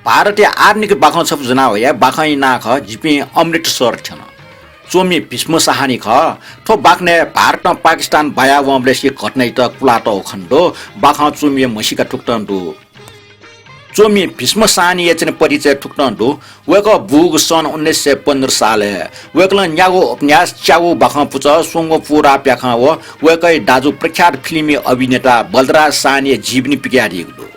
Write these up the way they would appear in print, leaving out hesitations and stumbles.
भारतीय आर्निक बाखा सब जना हो या बाखाई ना ख जिपि अमृतसर छन चोमी भीष्म सहानी ख थो बाक्ने भारत पाकिस्तान भया वमले से घटना त कुलाट खण्डो बाखा चोमी मसिका टुक्टन्डु चोमी भीष्म सहानी यचन परिचय टुक्टन्डु वेक बुग सन 1915 साले वेकल न्यागो उपन्यास च्यागो बाखा पुच सोंगो पुरा प्याखा व वेकै दाजु प्रख्यात फिल्मी अभिनेता बलराज सहानी जीवनी पिक्यारिगु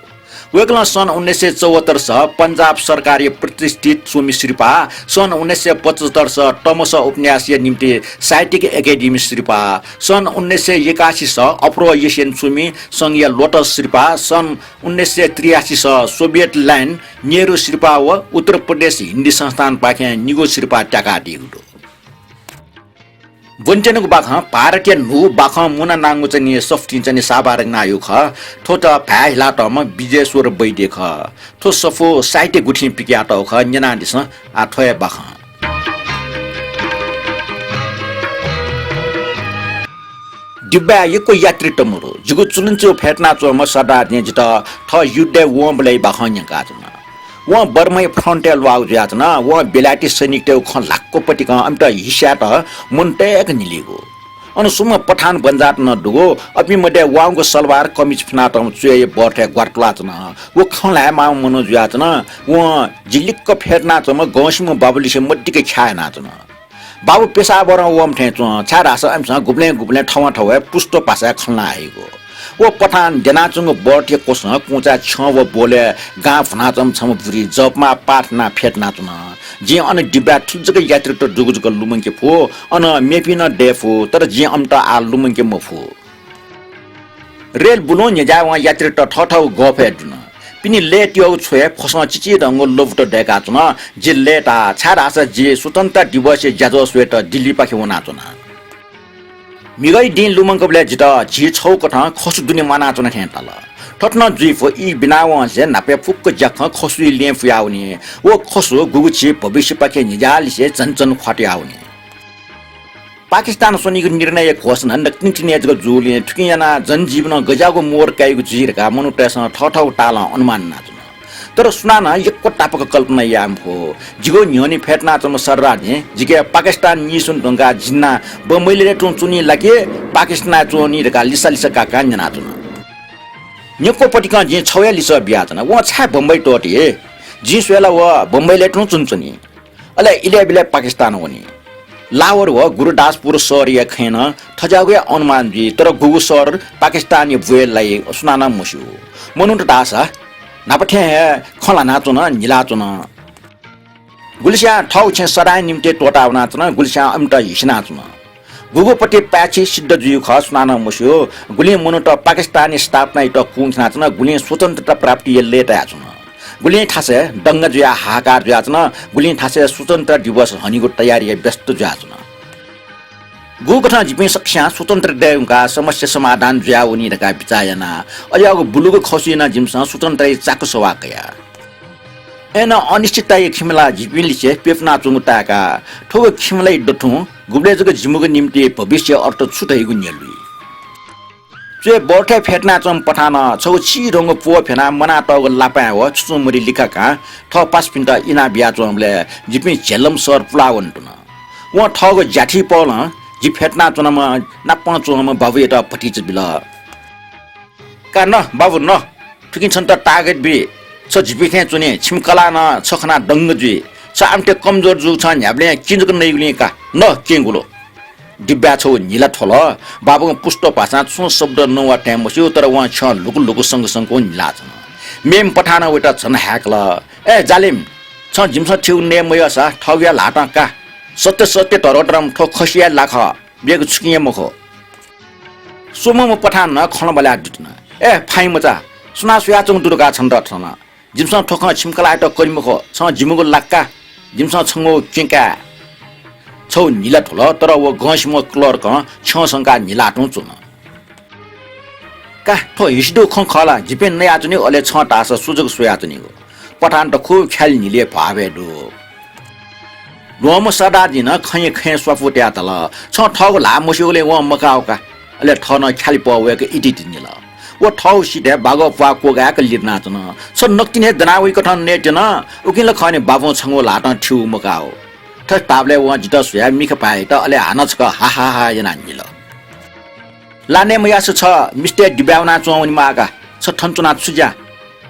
वेगला सन् 1974 स पंजाब सरकारी प्रतिष्ठित चोमी श्रीपा सन् 1975 स टमस उपन्यासीय निम्ति साहित्यिक एकाडेमी श्रीपा सन् 1981 स अप्रो एसियन चोमी संघीय लोटस श्रीपा सन् 1983 स सोभियत ल्यान्ड नेहरू श्रीपा व उत्तर प्रदेश हिन्दी संस्थान पाखे निगो श्रीपा ट्याका दिगु वन्चनको बाखा भारतीय नु बाखा मुना नांगु चाहिँ सफ्टिन चाहिँ साबार नायु ख थो त भ्याहिला त म विजयश्वर बैद्य ख थो सफो साहित्य गुठी पिक्या त ख न्याना दिस आ थोय बाखा डिब्बा यको यात्री टमुरो जुगु चुलुन्चो फेटना चो म सदा ने जित थ युद्धे वोमले बाखा न्याका छ वहाँ बर्मै फ्रन्टेल वाउ जातना वहाँ बेलायती सैनिक टेउ ख लाक्को पटिक अमत हिस्सा त मुन्टेक निलिगो अनि सुम पठान बन्जात न दुगो अपि मडे वाउको सलवार कमिज फनात चुए बर्थे ग्वाटलातना वो खला मा मनो जातना वहाँ जिलिक्क फेर्ना चम गौसिम बाबुली से मड्डीके छायना तना बाबु पेशा बर वम थे छारास अमसा गुब्ले गुब्ले ठवा ठवा पुष्ट पासा खल्ना आइगो वो पठान जनाचुङ बर्थे कोस कुचा छ व बोले गा फनाचम छम पुरी जपमा पाठना फेटना चुन जे अन डिब्बा ठुजक यात्री त जुगजुग लुमंके फो अन मेपिन डेफो तर जे अमत आ लुमंके मफो रेल बुलो न्या वा यात्री त ठठौ गफे जुन पिनी लेट यो छोए फस चिची रंग लोभट डेका चुन जे लेटा छारास जे स्वतन्त्र दिवस ज्याजो स्वेट दिल्ली पाखे वना चुन मिगै दिन लुमंकबले जित जी छौ कथा खसु दुने माना चुन थे तल ठट्न जुइफो ई बिनाव से नापे फुक्क जख खसु ले फुयाउने वो खसु गुगुची भविष्य पाखे निजाली से चनचन खट्याउने पाकिस्तान सोनीको निर्णय घोषणा नक्तिने जग जुले ठुकियाना जनजीवन गजाको मोर काइको जिरका मनुटेसन ठठौ टाला अनुमान नाच्न तर सुनाना एकको टापक कल्पना यामको जिगो न्योनी फेटना चम सररा ने जिगे पाकिस्तान निसुन ढंगा जिन्ना बमैले टुनी लागे पाकिस्तान चोनी रका लिसा लिसा का कान्जना चुन न्यको पटिका जे 46 बियातना व छा बम्बई टोटी जी स्वेला व बम्बईले चुनचुनी अले इले बिले पाकिस्तान होनी लाहौर व गुरुदासपुर शहर या खैन थजागे अनुमान जी तर गुगु शहर पाकिस्तानी बुएलाई सुनाना मुसु मनुट दासा नापठे खला नाचुन निलाचुन गुलिसा ठौ छ सराय निम्ते टोटा नाचुन गुलिसा अमट हिसना चुन गुगुपट्टि प्याछि सिद्ध जुयु ख सुनाना मुस्यो गुली मनुट पाकिस्तानी स्थापना इत कुङ नाचुन गुली स्वतन्त्रता प्राप्ति लेटा चुन गुली ठासे दंग जुया हाकार जुया चुन गुली ठासे स्वतन्त्र दिवस हनिको तयारी व्यस्त जुया चुन गुगठा जिपि सक्ष्या स्वतन्त्र देउका समस्या समाधान जुया उनी रका बिचायना अलियाको बुलुको खसिना जिमसा स्वतन्त्र चाको सवाकया एन अनिश्चितता खिमला जिपिली से पेपना चुङताका ठोगो खिमलाई डठु गुब्लेजको जिमुको निम्ति भविष्य अर्थ छुटैगु न्यलु जे बर्थे फेटना चम पठान छौ छि रंग पो फेना मना तग लापा हो छुमुरी लिखाका ठ पास पिन्टा इना बिया चमले जिपि झेलम सर पुलावन टुन व ठगो जाठी पल जी फेटना चुनमा नापन चुनमा बाबु एटा पटिच बिल का न बाबु न ठिकिन छन् त टार्गेट बि छ जिपिथे चुने छिमकला न छखना डंग जु छ आमटे कमजोर जु छ न्याबले किन्जुक नैगुले का न केंगुलो डिब्बा छौ निला ठोल बाबु पुष्ट भाषा छु शब्द नवा टाइम मस्यो तर वा छ लुकु लुकु संग संगको निला छ मेम पठान वेटा छन ह्याकल ए जालिम छ जिमस ठिउ ने मयसा ठग्या लाटा का सत्य सत्य तरडरम ठो खसिया लाख बेग छुकिया मखो सोमम पठान न खण बला जुटना ए फाइ मचा सुना सुया चंग दुर्गा छन र छन जिमस ठोख छिमकला त करिमखो छ जिमुगो लाक्का जिमस छंगो किंका छौ निला ठोल तर वो गसिम क्लर क छ संका निला टु चुन का ठो हिस्दो ख खला जिपे नया चुनि अले छ टास सुजग सुया चुनिगो पठान त खु ख्याल निले भावे दु रोम सदा दिन खै खै स्वाफुट्या तल छ ठग ला मुस्योले व मकाउका अले ठन ख्याली पवेक इडिट निला वो ठाउँ सिटे बागो पाको गाक लिर्ना चन स नक्तिने दनावी कठन नेटन उकिन खने बाबु छंगो लाटा ठिउ मकाओ थ ताबले व जित सुया मिख पाए त अले हानचक हा हा हा जना निल लाने मयास छ मिस्टर डिब्याउना चौनी मागा छ ठन्चुना छुजा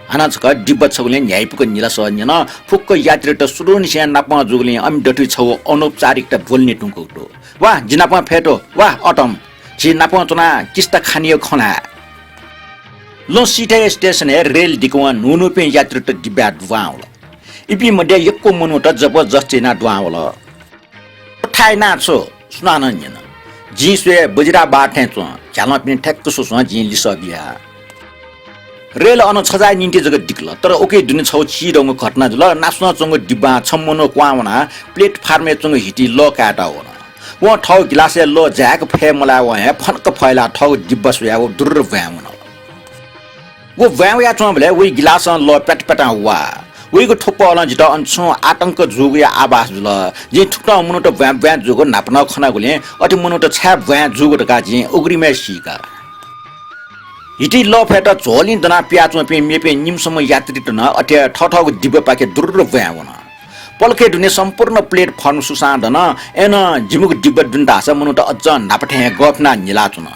हानचक डिब्ब छगुले न्यायपुको निला सन्यन फुक्क यात्री त सुरुन स्या नापमा जुगले अमि डटु छौ अनौपचारिक त बोल्ने टुङ्को वा जिनापमा फेटो वा अटम जी नापमा चुना किस्ता खानियो खना लो सिटे स्टेशन है रेल डिकवा नुनु पे यात्री त डिब्या दुवाउल इपि मध्ये यक्को मनु त जबरजस्ती ना दुवाउल ठाइ ना छो सुनान निन जी स्वे बजरा बाठे च चालमा पिन ठ्याक्क सुसु जी लिसबिया रेल अन छजाय निन्टे जग डिक्ल तर ओके दुने छौ चिरंग घटना जुल नास्न चंग डिब्बा छम्मनो क्वावना प्लेटफार्म चंग हिटी ल काटा होना वो ठौ गिलासे लो ज्याक फे मला व फनक फैला ठौ डिब्बा सुया वो दुर व्याउन वो व्याउ या चंबले वे गिलास ल पेटपेटा वा वेको ठोप्पा अन जित अनछु आतंक जुगया आवास जुल जे ठुक्टा मुनो त व्या व्या जुगो नापना खना गुले अति मुनो त छ्या व्या जुगो त का जे उग्रीमे सिका हिटी ल फेट झोलिन दना प्याचमा पे मेपे निमसम्म यात्री त न अटे ठठको डिब्बा पाके दुर व्याउन पलके दुने सम्पूर्ण प्लेटफर्म सुसादन एन जिमुक डिब्बा दुन्दास मुनो त अझ नापठे गफना निलाचुन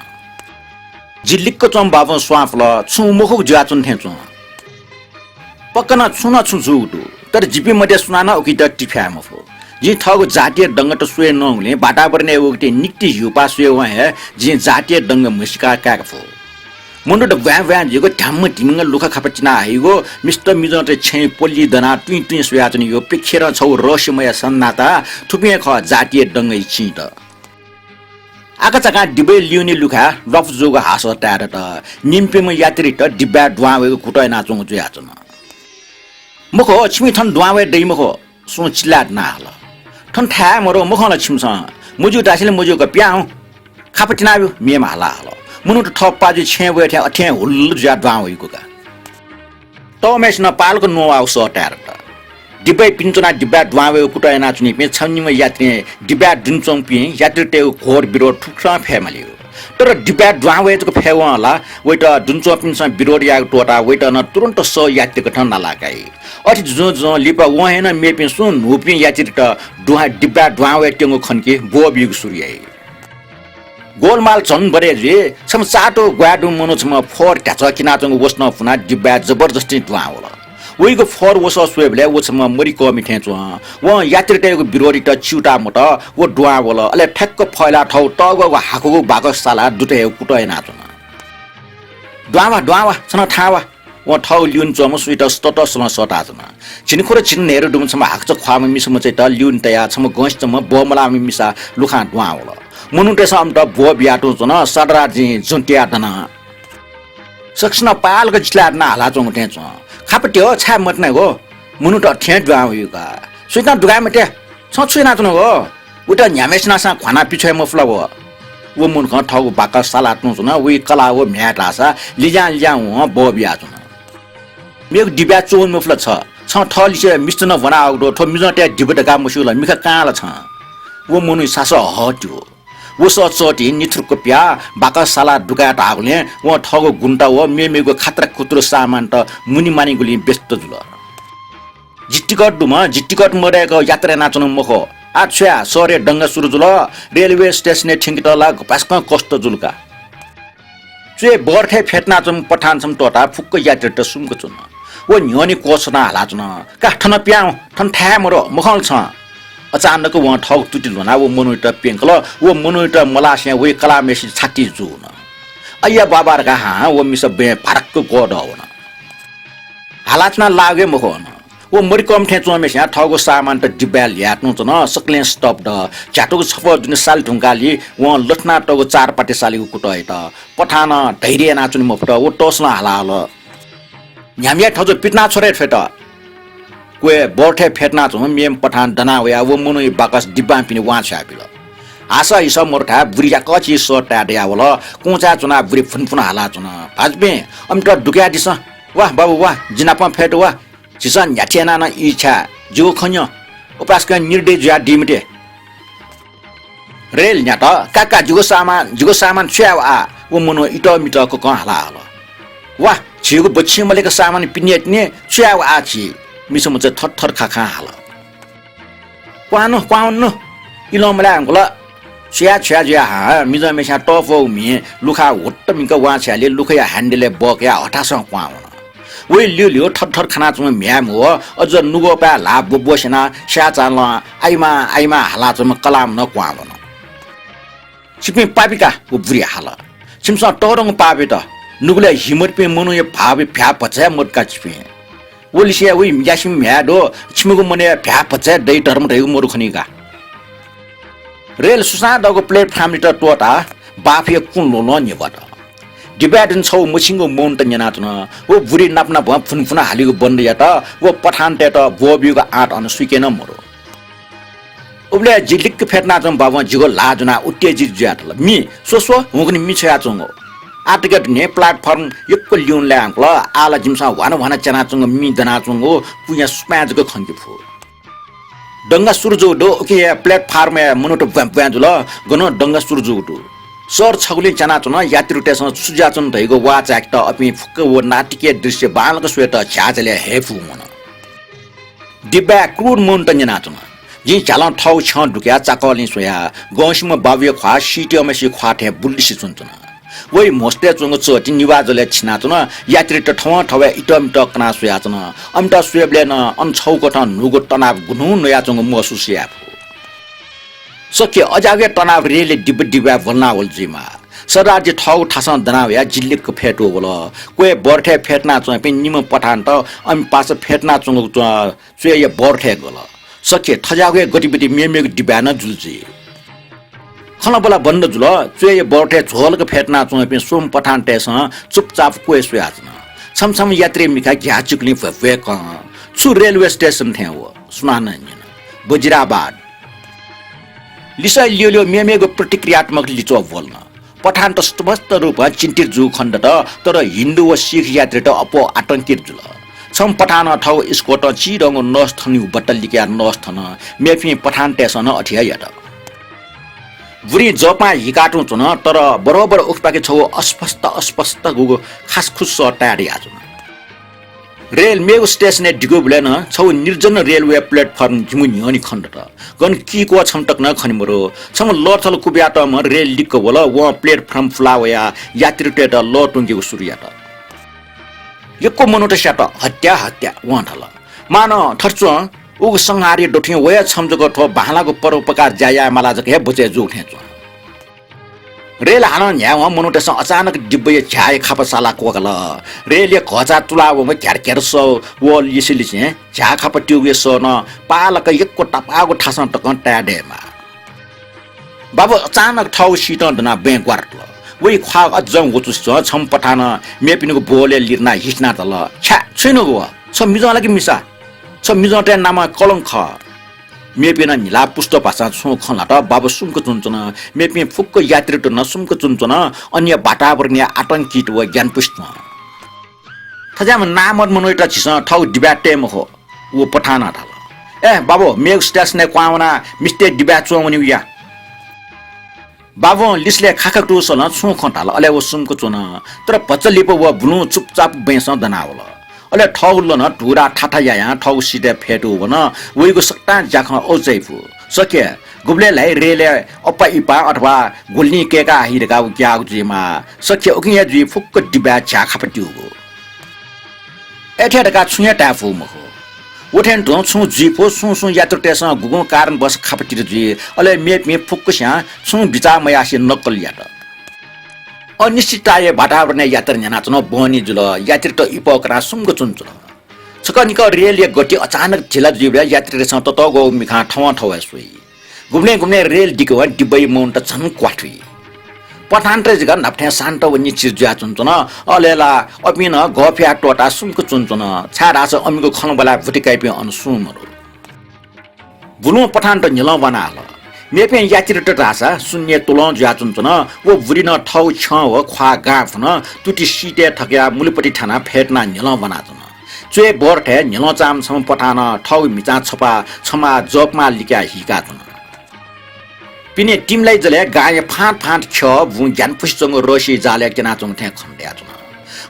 जिल्लिक्क चम बाबु स्वाफल छु मुखुक ज्याचुन थेचु पक्कन छुना छु जुटु तर जिपी मध्ये सुनाना उकि त टिफ्याम फो जी ठगो जातीय डंग त सुए नहुले बाटाबरने उक्ति निक्ति युपा सुए वहे जी जातीय डंग मुस्का काक फो मुन्डो त व्या व्या जिगो ढ्याम्म ढिमिङ लुखा खापचिना आइगो मिस्टर मिजन त छै पोल्ली दना टुइ टुइ सुयाचनि यो पिखेर छौ रहस्यमय सन्नाता थुपिए ख जातीय डंग छि त आकाचका डिबे लिउने लुखा लफ जोग हास टार त निम्पेम यात्री त डिब्बा ड्वावेको कुटय नाचुङ जुयाचन मखो छिमी थन ड्वावे दैमखो सो चिलाट नाहल थन ठा मरो मखन छिमस मुजु दासिले मुजुको प्याउ खापचिनाबु मेम हाला हल मुनु त थप्पाजि छेवे ठ्या अठ्या हुल्लु ज्या ड्वावेको का तमेस न पालको नो आउ सटार त डिब्बा पिन्चना डिब्बा ड्वावेको कुटय नाचुनि पे छन्निम यात्री डिब्बा दुन्चोङ पि यात्री टेउ घोर बिरोड ठुक्सा फ्यामिली तर डिब्बा ड्वावेको फेवाला वेट दुन्चो पिन्स बिरोड या टोटा वेट न तुरन्त स यात्री कठन नलागाई अति जो जो लिपा वहेन मेपि सुन हुपि यात्री त डिब्बा ड्वावे टेंगो खन्के बोबिग सुरियाई गोलमाल छन् बरे जे सम चाटो ग्वाडु मनो छम फोर ट्याच किनाचंग वस्न फुना डिब्बा जबरजस्ती ड्वावला वेको फोर वस सुएबले वछम मरि कमि ठेचो व यात्री टेको बिरोडी त चिउटा मट व ड्वावला अले ठ्याक्क फैला ठौ टगको हाकुको बाकस साला दुटे कुटय नाचन ड्वावा ड्वावा छन ठावा व ठौ लिउन चम सुइट स्टटसमा सटाचन छिनखुर छिन नेर डुम छम हाक्च ख्वाम मिसम चाहिँ त लिउन तया छम गस छम बमला मिसा लुखा ड्वावला मुनुटे सम त बो बियाटो चन सडरा जि जुन्टिया दना सक्सन पालको जिला ना हाला चंग ठेचो खापट्यो छा मट्ने गो मुनु त ठेट गाउयुका सुइता दुगाय मटे छ ना चनो गो उटा न्यामेसना सा खाना पिछे मफला वो वो मुन ख ठगु बाका सालाट्नु चना वे कला वो म्याट आसा लिजा लिजा हो बो बिया चना मेक डिब्या चोन मफला छ ठली से मिस्टन भना आउडो ठो मिजटे डिबट गा मसुला मिखा काला छ वो मुनु सास हट्यो वो सचोटी निथुरको प्या बाका साला दुका टागले वो ठगो गुन्टा वो मेमेको खात्रा कुत्रो सामान त मुनि मानी गुली व्यस्त जुल जिट्टिकट मरेको यात्रा नाचन मखो आछ्या सरे डंगा सुरु जुल रेलवे स्टेशन ठिंगिटला पास्क कष्ट जुलका चुए बर्थे फेट्ना चम पठान छम टोटा फुक्क यात्रा त सुमको चुन वो न्योनी कोसना हालाचन काठन प्याउ ठन ठ्या मरो मखल छ अचानक वहाँ ठग टुटिल भना वो मनुइटा पेंकल वो मनुइटा मलासिया वे कला मेसी छाती जुन अय्या बाबार का हा वो मिस बे फरक गोड होना हालाचना लागे मखोन वो मरि कम ठेचो मेसिया ठगो सामान त डिब्याल याट्नु चन सकले स्टप द चाटोको छप जुन साल ढुंगाली वो लठना टगो चार पाटे सालीको कुटय त पठान धैर्य नाचुनि मफट वो टोसना हालाल न्यामिया ठजो पिटना छोरे फेट कोए बर्थे फेट्ना छ मेम पठान दना वया वो मुनु बाकस डिब्बा पिनि वा छापिल आशा हिसा मोरठा बुरिया कछि सोटा देयावल कोचा चुना बुरि फुनफुन हाला चुना भाजबे अम त दुक्या दिस वाह बाबु वाह जिनापा फेट वाह छिसन याचेना न इच्छा जो खन्य उपासका निर्दय ज्या डिमटे रेल न्याट काका जुगो सामान छ्याव आ वो मुनु इटो मिटको क हाला हाला वा छिएको बच्ची मलेको सामान पिनेट्ने च्याउ आछि मिसो मच थर खा हाल क्वाउन इलमला अंगला छ्या ज्या हा मिजा मेसा टफो मि लुखा होट्ट मिक वा छ्याले लुखया ह्यान्डले बक्या हठास क्वाउन वे लियो थर खाना चुम म्याम हो अझ नुगो पा ला बोसेना स्या चाल आइमा हाला चुम कलाम न क्वाउन छिपे पापिका बुरी हाल छिमसा टरङ पाबे त नुगले हिमत पे मनु ये भावे फ्या पचा मटका छिपे ओलिसिया वे यासिम म्याडो छिमगु मने फ्या पचा दै धर्म रहेको मरु खनिका रेल सुसादको प्लेटफार्म लिटर टोटा बाफे कुन लो निबट डिबेटन छौ मसिङको मौन्ट न्यानातन ओ बुरी नाप्ना भ फुनफुना हालिको बन्द या त ओ पठान टे त बोबिको आट अन सुकेन मरो उबले जिलिक फेटना जम बाबा जिगो लाजना उत्तेजित ज्यातल मि सोसो हुगनि मिछया चंगो आटगट ने प्लेटफार्म यक्को लिउन ल्याङ्कल आला जिमसा वाना चना चंग मि दना चंगो पुया स्माजको खन्के फु डंगा सुरजो दो के प्लेटफार्म मनुट ब्याजुल गनो डंगा सुरजो दो सर छगुले चना चन यात्री टेसन सुजाचन धैगो वाच एक्ट अपि फुक्क व नाटकीय दृश्य बालक स्वेत छाजले हेफु मन डिब्या क्रूड मौन्ट न्यानाचन जी चालन ठौ छ ढुक्या चाकलिन सोया गौसिम बाबिय ख्वा सिटियम सि ख्वाथे बुल्लिसि चुन्चन वइ मोस्टे चंग चटी निवाजले छिनाचन यात्री त ठव इटम टकना सोयाचन अमटा स्वेबले न अन छौको ठ नुगो तनाव गुनु नया चंग महसुसिया सके अजागे तनाव रेले डिब्बा वलना वलजिमा सराजी ठौ ठासन दनावया जिल्लिक फेटो बोल कोए बर्थे फेटना चो पे निम पठान त अम पास फेटना चंग चो ये बर्थे गल सके थजागे गतिविधि मेमेग डिब्बा न जुल्जी खलबला बन्द जुल चोय बर्थे झोलको फेटना चो पे सोम पठान टेस चुपचाप कोए सुयाजन छमछम यात्री मिखा ग्या चुकली फवे क छु रेलवे स्टेशन थे हो सुनान बजिराबाद लिसा लियो मेमेगो प्रतिक्रियात्मक लिचो बोल्न पठान त स्पष्ट रूपमा चिन्तित जु खण्ड त तर हिन्दू व सिख यात्री त अपो आतंकित जुल छम पठान ठौ स्कोट चिरंगो नस थनि बटलिका नस थन मेफि पठान टेसन अठिया यात बुरी जपा हिकाटु चुन तर बरोबर उखपाके छौ अस्पष्ट गुगो खास खुस टाडी आजुन रेल मेगु स्टेशन डिगो बुलेन छौ निर्जन रेलवे प्लेटफार्म जिमु नियनि खण्ड त गन किको छमटक न खनिमरो छम लथल कुब्याट म रेल लिक बोल व प्लेटफार्म फ्लावया यात्री टेट लटुंगेको सुरियाट यको मनोट स्याट हत्या वठल मान ठर्चो उग संहारी डोठि वया छमजको ठो भालाको परोपकार जाया मला जके बुचे जुठे छ रेल हान न्याव मनोटेस अचानक डिब्बे छाय खापसाला कोगल रेल खचा तुलाव म क्यार सो वल यसिलि छ झा खाप ट्युगे सो न पालक यक्को टपागो ठासन टकन टाडेमा बाबु अचानक ठौ सिट दना बैंक वार्ट वइ खा अजम गोचुस छम पठान मेपिनको बोले लिर्ना हिस्ना तल छ्या छैन गो छ मिजला कि मिसा छ मिजटे नाम कलंक मेपिना निला पुष्ट भाषा छु खलाट बाबु सुमको चुन्चन मेपि फुक्क यात्री त नसुमको चुन्चन अन्य वातावरणीय आतंकित व ज्ञान पुष्ट थजाम नाम मनोइटा छिस ठौ डिब्याटेम हो वो पठान थाल ए बाबु मेग स्टेशन क्वावना मिस्टेक डिब्या चोमनि या बाबु लिसले खाखक टुसन छु खटाल अले वो सुमको चुन तर पचलिप व ब्लु चुपचाप बेस दनावल अले ठौल न टुरा ठाठा या ठौ सिटे फेटु वन वइको सक्ता जाख औचैफु सके गुब्लेलाई रेले अपा इपा अथवा गुल्नी केका हिरका ग्याउ जिमा सके उकिया जि फुक्क डिब्या छा खापट्युगो एठेडका छुया टाफु मखो उठेन ढो छु जिफो सु यात्रु टेस गुगु कारण बस खापटिर जि अले मे फुक्क स्या छु बिचा मयासी नक्कल यात अनिश्चितताय वातावरण यात्रा न्यानाचन बनी जुल यात्री त इपकरा सुंग चुन्चुल छकनिक रेल गति अचानक झिला जिबले यात्री स त गो मिखा ठव सुई घुम्ने रेल डिको डिब्बई मौन्ट छन क्वाठी पठान रे जगा नफ्थे शान्त व निश्चित ज्या चुन्चुन अलेला अपिन गफ्या टोटा सुंग चुन्चुन छाडा छ अमिको खलबला भुटिकाइपे अनसुमरो बुनु पठान त निल बनाल मेपे यात्री त रासा शून्य तुलन ज्या चुन्चुन वो बुरिन ठौ छ व ख्वा गाफ न तुटी सिटे ठक्या मुलिपटी ठाना फेटना निल बनाचन चुए बर्थे निल चाम सम पठान ठौ मिचा छपा छमा जपमा लिका हिका चुन पिने टिमलाई जले गाय फाट ख भु ज्ञान पुष्टंग रोशी जाले केना चुन थे खण्ड्या चुन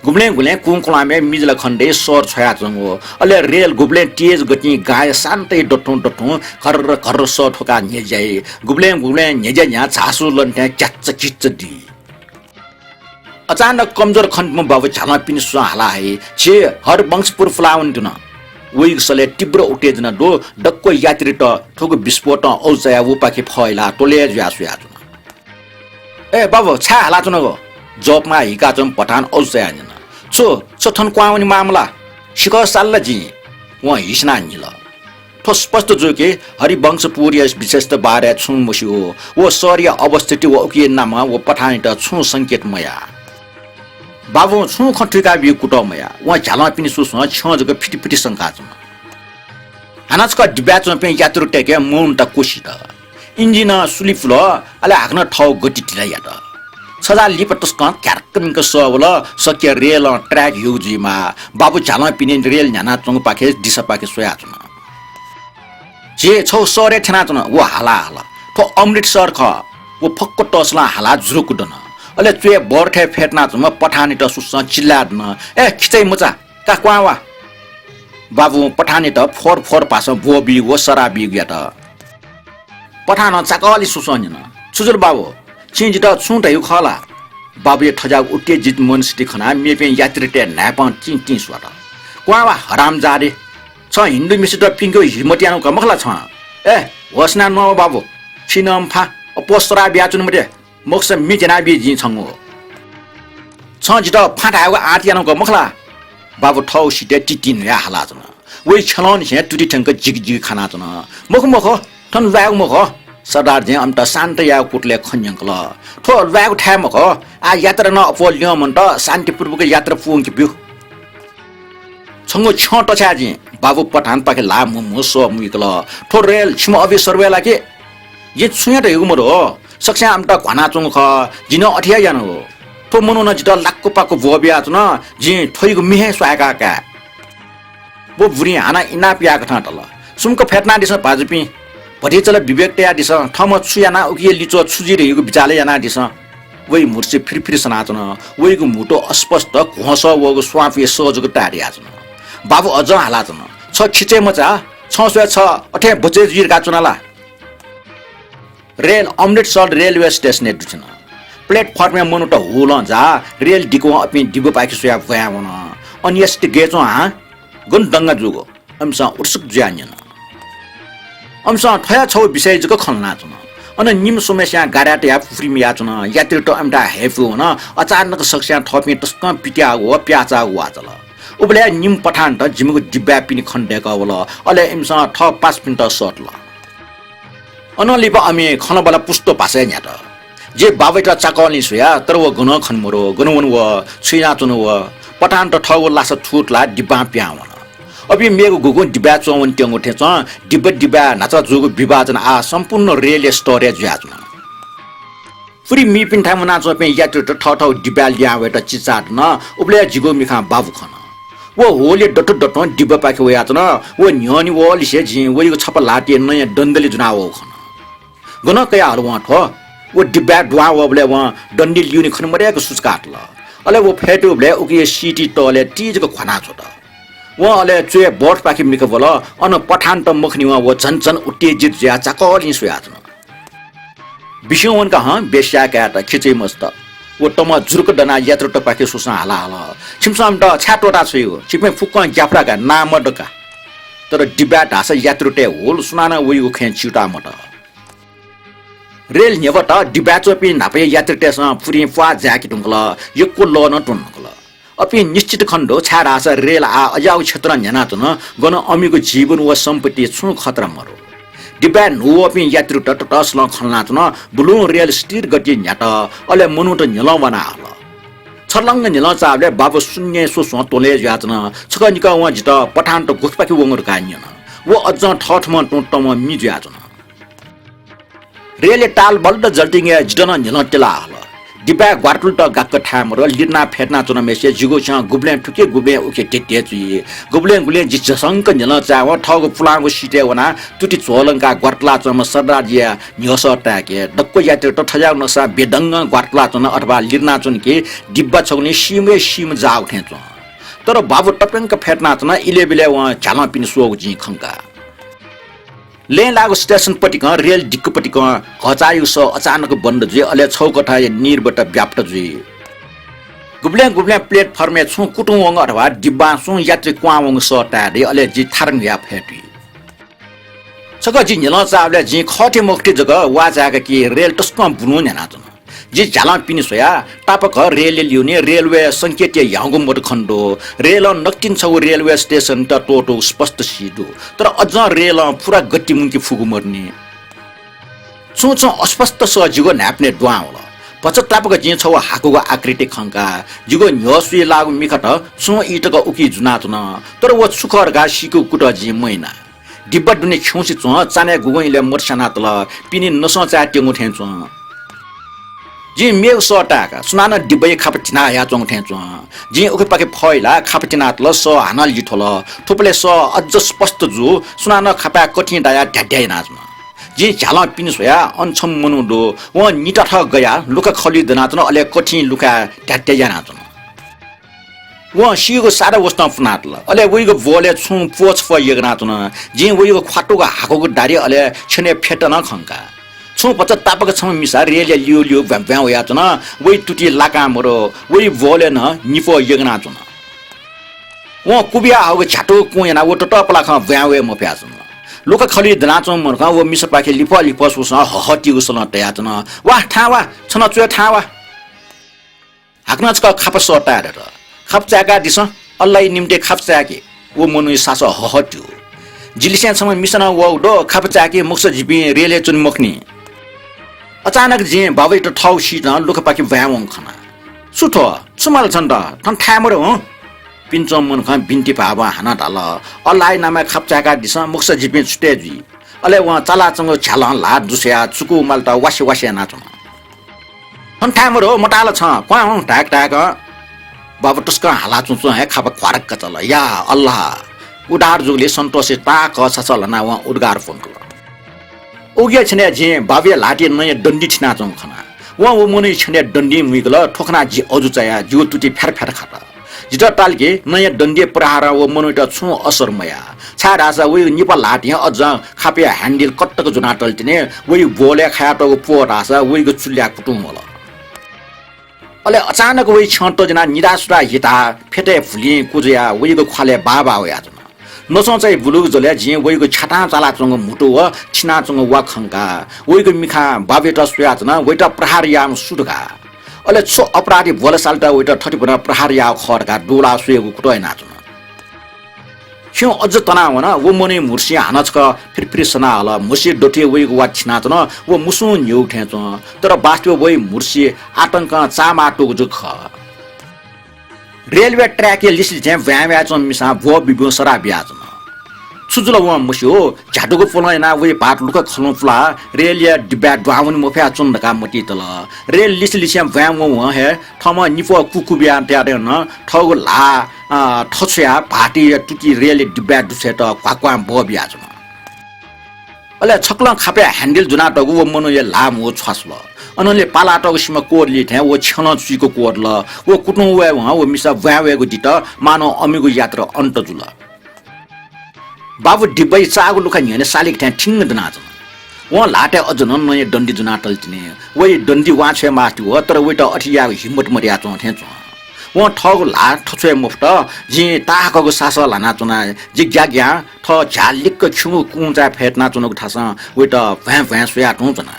गुब्ले गुले कुङकुलामे मिजला खण्डे सर छया जंगो अले रेल गुब्ले तेज गति गाय शान्तै डटु डटु खर स ठोका नेजाई गुब्ले गुब्ले नेजा nya चासु लन्टे क्याच्च किच्च दी अचानक कमजोर खण्डमा बाबु झामा पिनि सु हाला है छे हर वंशपुर फ्लाउन दुन वैसले तीव्र उत्तेजना दो डक्को यात्री त ठोको विस्फोट औजया उपाके फैला टोले ज्यासु याजु ए बाबु छा हाला चुनको जबमा हिका चम पठान औजया न छो थन क्वाउनी मामला सिक साल्ला जी व हिस्ना निल ठो स्पष्ट जो के हरिवंशपुर यस विशेषता बारे छु मुसियो वो सरिय अवस्थिति वो के नाम वो पठानी त छु संकेत मया बाबु छु खट्रिका बि कुटमया व झाला पिनि सुस छ जग फिटिफिटि शंका छ हानाचका डिब्याच पे यात्रु टेके मौन त कोशी त इन्जिन सुलिफुल अले हाक्न ठाउँ गति टिला या त सदा लिपटस्क क्यारकमिक सबल सके रेल ट्र्याक युजीमा बाबु झाला पिनि रेल न्याना चंग पाखे दिशा पाखे सोया छ जे छौ सरे ठना छ वो हाला हाला तो अमृतसर ख वो फक्क टसला हाला जुरुक दन अले चुए बर्खे फेट्ना छ म पठानी त सुस चिल्लादन ए खिचै मुचा का क्वावा बाबु पठानी त फोर फोर पास बोबी वो सराबी गया त पठान चाकली सुसनिन सुजुल बाबु चिंज त छुट यु खला बाबुले ठजा उटे जित मन सिटी खना मेपे यात्री टे नापन चिं चिं स्वाट क्वावा हराम जारे छ हिन्दू मिसित पिंको हिमटियानो क मखला छ ए वसना न बाबु छिनम फा पोस्टरा ब्याचुन मटे मोक्ष मिजना बि जि छंगो छ जित फाटाको आटियानो क मखला बाबु ठौ सिटे टिटिन या हाला छ वइ छलन से टुटी ठंक जिग जिग खाना छ मख मख थन लाग मख सरदार जे अम्ता शान्त या कुटले खन्यंकल थो लाग ठा मख आ यात्रा न अपोल्यो मन त शान्तिपूर्वक यात्रा पुङ कि बिउ छंगो छट छाजी बाबु पठान पाके ला मुसो मुइकल थो रेल छिम अबि सर्वेला के ये छुया त युमरो सक्से आमटा घना चुङ ख जिन अठिया यान हो थो मनु न जित लाक्को पाको बोबिया छ न जि थोइको मिहे स्वाका का बो बुरी हाना इना पिया क ठटल सुमको फेट्ना दिस भाजपी भटी चल विवेक तया दिस थम छुयाना उकिए लिचो छुजी रेको बिचाले याना दिस वइ मुर्से फिर सनाचन वइको मुटो अस्पष्ट घोस वगो स्वाफी सोजको टारिया छ बाबु अझ हाला छ छ खिचे मचा छ स्वे छ अठे बजे जिरका चुनाला रेल अमृतसर रेलवे स्टेशन एटुछन प्लेटफर्म में मनु त होल जा रेल डिको अपि डिबो पाखि सोया भया वन अनियस्ट गेचो हा गुन दंगा जुगो हमसा उर्सुक ज्यान्यन हमसा थया छौ विषय जको खलना छ अन निम समस्या गाराट या फ्रीमिया छ यात्री त अमडा हेफु न अचानक सक्स्या थपि तस्क पिट्या हो प्याचा हुआ चल उबले निम पठान त जिमको डिब्बा पिनि खण्डेका होला अले इमसा थ 5 मिनेट सटल अनलिप अमे खनबला पुस्तो पासे न्यात जे बाबै त चाकलनि सुया तर व गुन खनमरो गुनवन व छिना चुन व पठान त ठगो लास छुटला डिब्बा प्यावन अबि मेगु गुगु डिब्बा चौवन ट्यंगो ठेच डिब्बा नाचा जुगु विभाजन आ सम्पूर्ण रेल स्टोरेज याजन पुरी मी पिन्ठा मना चोपे यात्रु त ठठौ डिब्बा ल्यावे त चिचाट न उबले जिगो मिखा बाबु खन वो होले डटो डटो डिब्बा पाके वया त न वो न्योनी वोली से जि वइको छप लाटे नयाँ डन्डले जुनावो खन गन कया हरु वा ठो वो डिब्बा दुवा वबले वा डन्डी लिउनी खन मरेको सुचकाट ल अले वो फेटो बले उके सिटी टले टिजको खना छ त वो अले चुए बोट पाके मिक बोल अन पठान त मुखनी वा वो झन उत्तेजित ज्या चाकली सुया छ विषयवन का ह बेस्या का त खिचे मस्त वो तम जुरुक दना यात्रु त पाके सुसा हाला हाला छिमसम त छाटोटा छयो छिपे फुक्क ज्याफ्रा का नाम डका तर डिब्बा ढासा यात्रु टे होल सुनाना वइको खेन छिटा मट रेल नेवट डिब्बा चोपी नापे यात्रु टेस पुरी फा जाकी टुंगल यको ल न टुंगल अपि निश्चित खण्डो छारास रेल आ अजाउ क्षेत्र न्याना त न गन अमीको जीवन व सम्पत्ति छु खतरा मरो डिब्बा नु अपि यात्रु त टस ल खलना त न ब्लू रेल स्थिर गति न्याट अले मनु त निल बना हल छलंग निल चाले बाबु शून्य सो तोले यातना छकनिक व जित पठान त गुस्पाकी वंगर कान्यन वो अझ ठठम टम मिज यातना रेल टाल बल्द जल्टिङ जिटन निल टेला हल डिब्बा ग्वाटुल त गक्क ठाम र लिर्ना फेट्ना चुन मेसे जिगो छ गुब्ले ठुके गुब्ले उके टेटे जुइ गुब्ले गुले जि जसंक निल चाव ठग फुलागो सिटे वना तुति चोलंका ग्वाटला चम सरदाजिया न्यस टाके डक्को यात्रे त ठजाउ नसा बेदंग ग्वाटला चुन अथवा लिर्ना चुन के डिब्बा छौनी सिमे सिम जाउ थे चुन तर बाबु टपंक फेट्ना चुन इलेबिले व झाला पिन सोग जि खंका ले लागो स्टेशन पटिक रेल डिक्क पटिक घचायु स अचानक बन्द जे अले छौकठा निरबाट व्याप्त जुइ गुब्ले गुब्ले प्लेटफर्मे छु कुटुङ अथवा डिब्बा सु यात्री क्वावङ स टाडे अले जि थारङ या फेटि छक जि निल चावले जि खटे मोक्ति जग वाजाका कि रेल टस्क बुनु नेना जन जि झाला पिनि सोया टापक रेल लिउने रेलवे संकेत यागो मोड खण्डो रेल नक्तिन छौ रेलवे स्टेशन त टोटो स्पष्ट सिडो तर अझ रेल पुरा गति मुन्की फुगु मर्ने सोच अस्पष्ट सजिगो न्याप्ने द्वाउला पचटापक जि छौ हाकुको आकृति खंका जिगो न्यसुइ लागु मिखट सो इटक उकी जुना जुन तर व सुखरगा सिको कुट जि मैना डिब्बा दुने खौसी च चाने गुगइले मर्सना तल पिनि नसचा टेमु थेन्चु जी मेउ सटाका सुनाना डिब्बे खापटिना या चोङ थेन्चु जी उके पाके फैला खापटिना तल स हानल जिठोल थुपले स अझ स्पष्ट जु सुनाना खापा कठिन दाया ढ्याढ्याइ नाच्न जी झाला पिन सोया अनछम मनुडो व निटा ठ गया लुका खली दनाचन अले कठिन लुका ढ्याढ्याइ नाच्न व सिगो सारा वस्तु फनातल अले वइगो बोले छु पोछ फ यगनाचन जी वइगो खाटोको हाकोको डारी अले छने फेटन खंका छु पच तापक छ मिसा रेले लियो लियो भ्याउ याचन वइ टुटी लाका मरो वइ बोले न निफो यगनाचन व कुबिया हाको छाटो कुयना व टटपला ख भ्याउ म प्याचन लोक खली दनाचो मर्का व मिस पाखे लिप लिप सुस हहति उसल तयाचन वा ठावा छन चुय ठावा हाक्नच क खाप सटाएर खप्चाका दिस अल्लाह निम्ते खप्चाके वो मनु सास हहट्यो जिलिस्यान सम मिसन व डो खप्चाके मुक्स जिपि रेले चुन मखनी अचानक जे बाबै त ठाउ सिट लोक पाके भ्यावङ खना सुठो सुमल छन्द थन ठामरो हो पिन्चम मन ख बिन्ती पावा हाना डाल अल्लाह नामे खप्चाका दिस मुक्स जिपि छुटेजी अले व चलाचंग छाल ला दुस्या चुकु मल त वासे वासे नाचो थन ठामरो मटाल छ क्वा टाक टाक बाबा टस्क हाला चुचु है खाप ख्वारक चल या अल्लाह उडार जुगले सन्तोषे ताक सचल ना व उडगार फोन कल ओगे छने जे बाबे लाटे नय डन्डी छिना चौ खना व मनै छने डन्डी मुइगल ठोकना जी अजु चया जिउ तुटी फेर फेर खाता जिटा टालके नय डन्डी प्रहार व मनैटा छु असरमया छाडासा व निप लाटे अझ खापे ह्यान्डल कट्टक जुना टल्टिने व बोले खाटको पोरासा वइगो चुल्या कुटुमल अले अचानक वइ छटो जना निराशरा हिता फेटे फुली कुजया वइगो खाले बाबा हो याजन नसोचै बुलुग जले जे वइगो छटा चाला चंग मुटो व छिना चंग वा खंका वइगो मिखा बाबेटा सुयाजन वइटा प्रहार याम सुडगा अले छो अपराधी बोलसालटा वइटा ठटिपुना प्रहार या खरका डोला सुयगो कुटै नाचन छ्यौ अझ तनावन व मने मुर्सी हानचक फिरफिर सना हल मुसी डोटे वइगो वा छिनाचन व मुसु न्यौ ठेच तर बास्टो वइ मुर्सी आतंक चामा टोक जुख रेलवे ट्रैक लिसिल जे व्याव्या चन मिसा भो बिबो सरा ब्याजन सुजुल व मुस्यो झाटुको पोलैना वइ पाट लुक खलु फ्ला रेल या डिब्बा द्वावन मोफ्या चन ढका मटी तल रेल लिसिल से व्याम व हे थम निफो कुकुबिया ट्यारे न ठगु ला ठछ्या भाटी टुकी रेल डिब्बा दुसेट क्वाक्वा ब ब्याजन अले छक्ल खापे ह्यान्डल जुना टगु व मनो ये लाम हो छस्ल अनले पालाटको सिम कोडली थे वो छन चुइको कोडल वो कुटु व मिसा व्यावेको दिट मानो अमिगो यात्रा अन्त जुल बाबु डिब्बै चागु लुखा निने सालिक थे ठिंग दनाजन व लाटे अझ न नय डन्डी जुना टल्टिने वइ डन्डी वाछे माथि हो तर वइटा अठिया हिम्मत मरिया चो थे चो व ठग ला ठछे मुफ्त जे ताकको सास लाना चुना जिग्याग्या ठ झालिक छु कुचा फेट्ना चुनको ठास वइटा भ्या भ्या सुया टुचना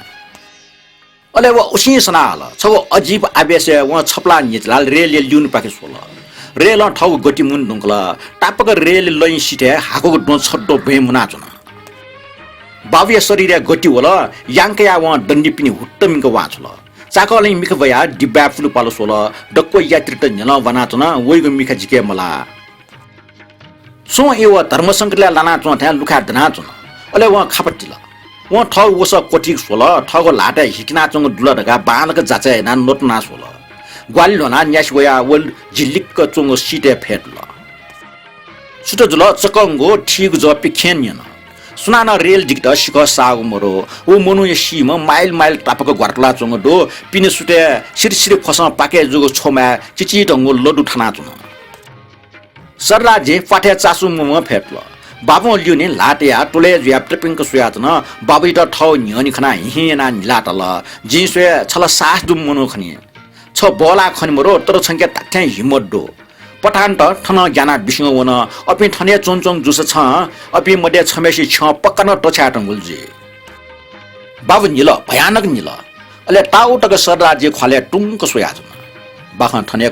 अले व उसी सनाल छगो अजीब आवेश व छपला निचलाल रेल ल्युन पाके सोल रेल ठगु गति मुन ढुङ्कला टापक रेल लइन सिटे हाको डो छड्डो बेमुना चुना बाव्य शरीर गति होला याङ्कया व डन्डी पिनि हुट्टमिको वाछल चाकलै मिख भया डिब्बा फुलु पालो सोल डक्को यात्री त नेल बना चुना वइगो मिख जिके मला सो एव धर्म संकटले लाना चुना थ लुखा दना चुना अले व खापटिला व ठ वस कोठी सोल ठगो लाटे हिकना चंग दुल ढका बालक जाचे ना नोटना सोल ग्वाल लोना न्यास गोया वल जिलिक चंग सीटे फेटल सुट जुल चकंगो ठीक ज पिखेन न सुनाना रेल जिक्ट सिक साग मरो ओ मनु यसी म माइल माइल टापक ग्वारला चंग दो पिने सुटे सिरसिर फस पाके जुगो छोमा चिची टंगो लडु ठाना चुन सररा जे फाटे चासु म फेटल बाबु लिउने लाटेया टोले ज्याप ट्रिपिङको सुयात न बाबु त ठौ न्यनि खना हिना निलाटल जिसुए छल सास दुम मनु खनि छ बोला खनि मरो तर संख्या ताठ्या हिम्मत दो पठान त ठन ज्ञाना बिसिङ वन अपि ठने चोङचोङ जुस छ अपि मडे छमेसी छ पक्कन टछ्या टंगुलजी बाबु निल भयानक निल अले टाउ टक सरराज्य खले टुङको सुयात बाख ठने